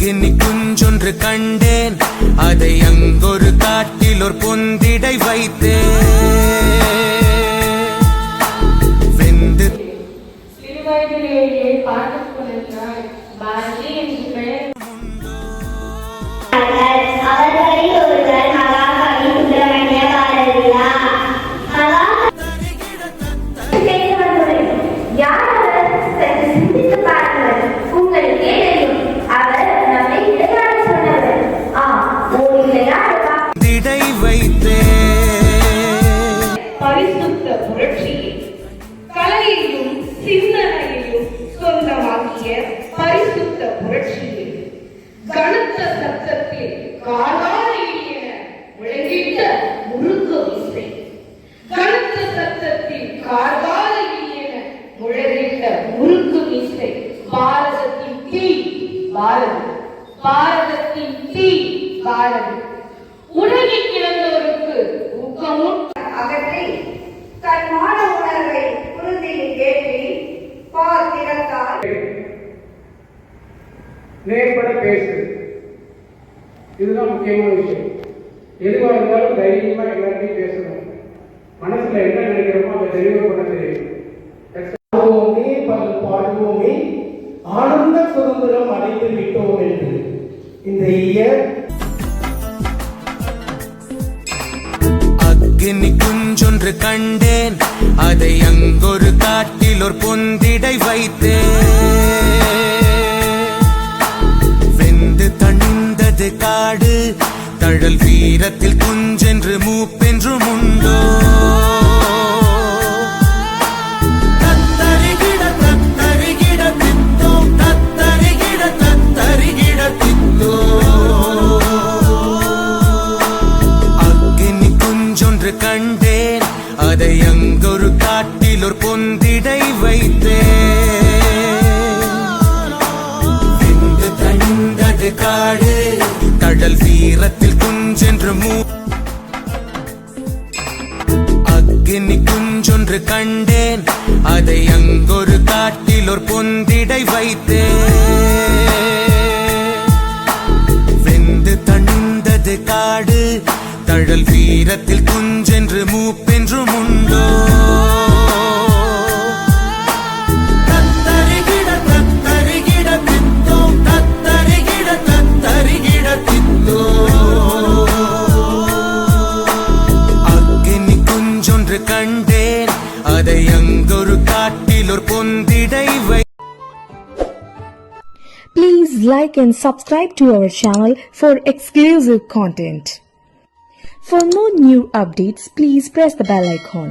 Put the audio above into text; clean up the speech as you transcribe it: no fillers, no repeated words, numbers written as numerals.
அக்கினி குஞ்சொன்று கண்டேன், அதை அங்கொரு காட்டில் ஒரு பொந்திடை வைத்தேன். வெந்து சிறுவயதிலேயே பாட்டுக் கொண்டார் பாரதி என்று பெயர். அவர்களில் ஒருவர் மகாகவி சுப்பிரமணிய பாரதியார். யார் அவர்? சற்று சிந்தித்து பாருங்கள், உங்களுக்கே தெரியும். அவர் நம்மை விளையாட சொன்னவர். ஒரு விளையாட வைத்தேன். பரிசுத்த புரட்சியை கலையையும் சிந்தனையையும் சொந்தமாக்கிய பரிசுத்த புரட்சியை கனத்த சத்தத்தில் காலாயின முழங்கிட்ட முறுக்கு இசை. கனத்த சத்தத்தில் காலாயின முழங்கிட்ட முறுக்கு இசை. பாரதத்தின் தீ பாரதி, பாரதத்தின் தீ பாரதி. உலகி கிடந்தோருக்கு ஊக்கமும் அகற்றி தன்மான உணர்வை உறுதியில் ஏற்றி பாத்திரத்தால் நேர்பட பேசு. இதுதான் முக்கியமான விஷயம். எதுவாக இருந்தாலும் தைரியமா எல்லாத்தையும் பேசணும். மனசுல என்ன நினைக்கிறோமோ அதை தெளிவா பண்ண தெரியும். பாடுவோமே ஆனந்த சுதந்திரம் அடைந்து விட்டோம் என்று இந்த இயர் அக்கினி குஞ்சொன்று கண்டேன், அதை அங்கொரு காட்டில் ஒரு பொந்திடை வைத்தேன். வெந்து தணிந்தது காடு, தழல் வீரத்தில் குஞ்சென்று மூப்பென்றும் உண்டோ. தத்தரிகிட தத்தரிகிட தித்தோ, தத்தரிகிட தத்தரிகிட தித்தோ. அக்கினி குஞ்சொன்று கண்டேன், அதை அங்கொரு காட்டில் ஒரு பொந்திடை வைத்தேன். வெந்து தணிந்தது காடு, கடல் வீரத்தில் குஞ்சென்று அக்கினி குஞ்சொன்று கண்டேன், அதை அங்கொரு காட்டில் ஒரு பொந்திடை வைத்தேன். வெந்து தணிந்தது காடு, தழல் வீரத்தில் குஞ்சென்று மூப்பென்றும் உண்டோ. தத்தரிகிட தத்தரிகிட தித்தோ, தத்தரிகிட தத்தரிகிட தித்தோ. அக்கினி குஞ்சொன்று கண்டேன், அதை அங்கொரு காட்டில் ஒரு பொந்திடை வை. Please like and subscribe to our channel for exclusive content. For more new updates, please press the bell icon.